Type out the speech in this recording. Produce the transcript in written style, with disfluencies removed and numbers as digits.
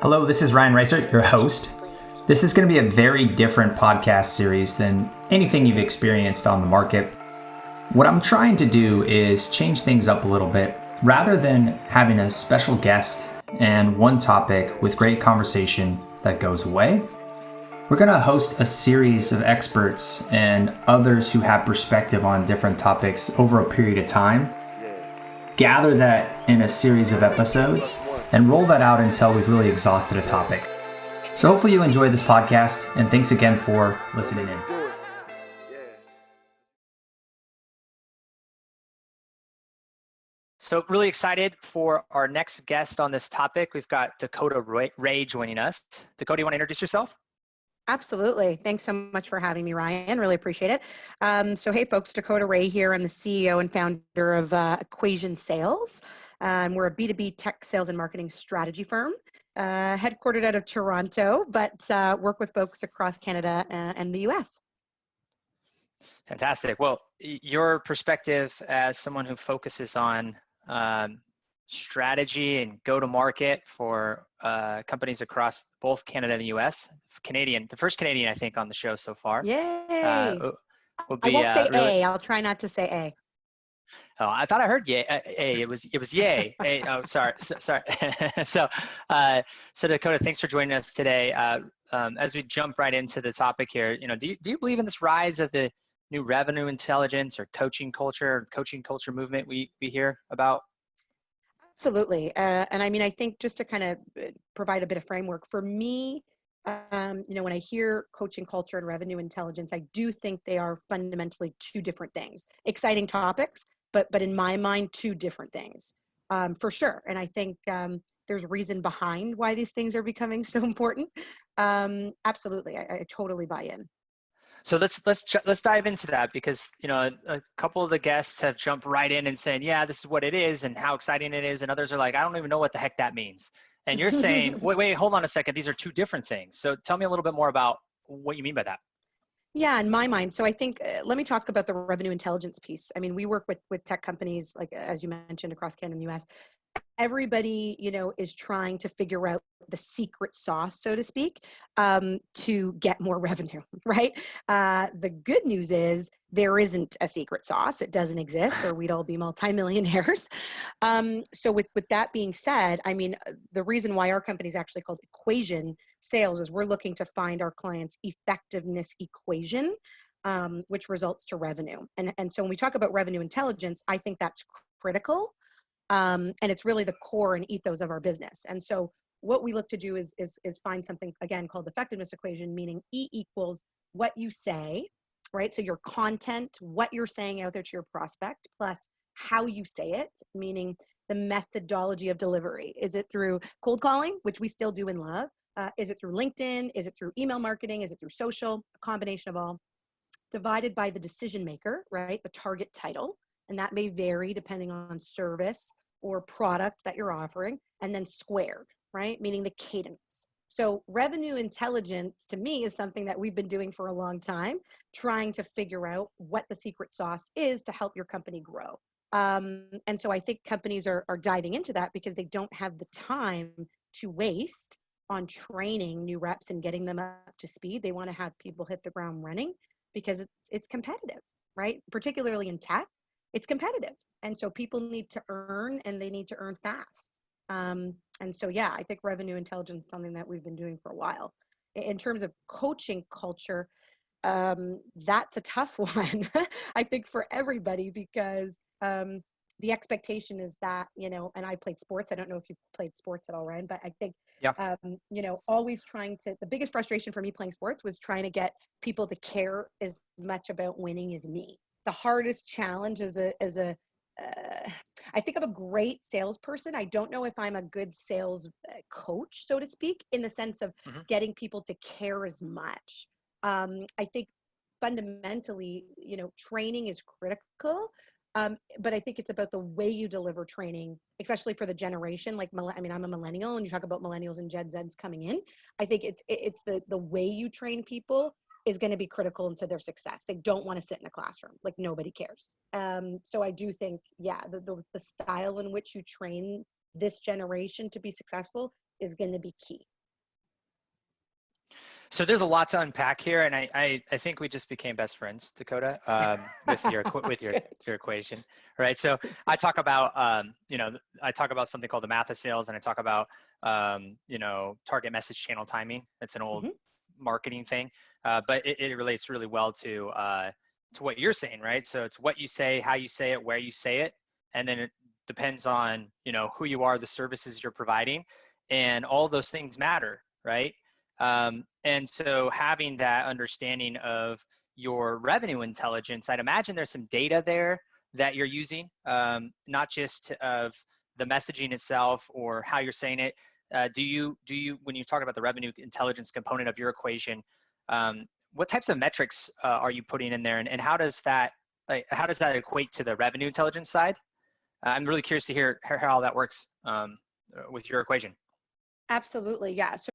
Hello, this is Ryan Reisert, your host. This is going to be a very different podcast series than anything you've experienced on the market. What I'm trying to do is change things up a little bit. Rather than having a special guest and one topic with great conversation that goes away, we're going to host a series of experts and others who have perspective on different topics over a period of time. Gather that in a series of episodes and roll that out until we've really exhausted a topic. So hopefully you enjoy this podcast, and thanks again for listening in. So really excited for our next guest on this topic. We've got Dakota Rae joining us. Dakota, you want to introduce yourself? Absolutely. Thanks so much for having me, Ryan. Really appreciate it. Hey, folks, Dakota Rae here. I'm the CEO and founder of Equation Sales. We're a B2B tech sales and marketing strategy firm, headquartered out of Toronto, but work with folks across Canada and the US. Fantastic. Well, your perspective as someone who focuses on strategy and go-to-market for companies across both Canada and the US. The first Canadian, I think, on the show so far. Yay! I won't say really, A. I'll try not to say A. Oh, I thought I heard yay. A. It was yay. A. Oh, sorry. So, Dakota, thanks for joining us today. As we jump right into the topic here, do you believe in this rise of the new revenue intelligence or coaching culture movement we hear about? Absolutely. And I mean, I think just to kind of provide a bit of framework for me, when I hear coaching culture and revenue intelligence, I do think they are fundamentally two different things. Exciting topics, but in my mind, two different things, for sure. And I think there's reason behind why these things are becoming so important. Absolutely. I totally buy in. So let's dive into that, because a couple of the guests have jumped right in and saying, yeah, this is what it is and how exciting it is, and others are like, I don't even know what the heck that means. And you're saying, wait, hold on a second, these are two different things. So tell me a little bit more about what you mean by that. Yeah, in my mind. So I think, let me talk about the revenue intelligence piece. I mean, we work with tech companies, like, as you mentioned, across Canada and the US. Everybody, is trying to figure out the secret sauce, so to speak, to get more revenue, right? The good news is there isn't a secret sauce. It doesn't exist, or we'd all be multimillionaires. So with that being said, I mean, the reason why our company is actually called Equation Sales is we're looking to find our clients' effectiveness equation, which results to revenue. And so when we talk about revenue intelligence, I think that's critical. And it's really the core and ethos of our business. And so what we look to do is find something, again, called the effectiveness equation, meaning E equals what you say, right? So your content, what you're saying out there to your prospect, plus how you say it, meaning the methodology of delivery. Is it through cold calling, which we still do and love? Is it through LinkedIn? Is it through email marketing? Is it through social? A combination of all, divided by the decision maker, right? The target title. And that may vary depending on service or product that you're offering, and then squared, right? Meaning the cadence. So revenue intelligence to me is something that we've been doing for a long time, trying to figure out what the secret sauce is to help your company grow. And so I think companies are diving into that because they don't have the time to waste on training new reps and getting them up to speed. They want to have people hit the ground running because it's competitive, right? Particularly in tech, it's competitive. And so people need to earn, and they need to earn fast. And so, yeah, I think revenue intelligence is something that we've been doing for a while. In terms of coaching culture, that's a tough one, I think, for everybody, because the expectation is that, and I played sports. I don't know if you played sports at all, Ryan, but I think, Yeah. always the biggest frustration for me playing sports was trying to get people to care as much about winning as me. The hardest challenge I think I'm a great salesperson. I don't know if I'm a good sales coach, so to speak, in the sense of Mm-hmm. getting people to care as much. I think fundamentally, training is critical. But I think it's about the way you deliver training, especially for the generation. Like, I mean, I'm a millennial, and you talk about millennials and Gen Zs coming in. I think it's the way you train people is going to be critical into their success. They don't want to sit in a classroom. Like, nobody cares. So I do think, yeah, the style in which you train this generation to be successful is going to be key. So there's a lot to unpack here, and I think we just became best friends, Dakota, with your your equation, right? So I talk about I talk about something called the math of sales, and I talk about target message channel timing. That's an old marketing thing, but it relates really well to what you're saying, right? So it's what you say, how you say it, where you say it, and then it depends on who you are, the services you're providing, and all those things matter, right? And so having that understanding of your revenue intelligence, I'd imagine there's some data there that you're using, not just of the messaging itself or how you're saying it. Do you, when you talk about the revenue intelligence component of your equation, what types of metrics are you putting in there, and how does that equate to the revenue intelligence side? I'm really curious to hear how that works with your equation. Absolutely, yeah. So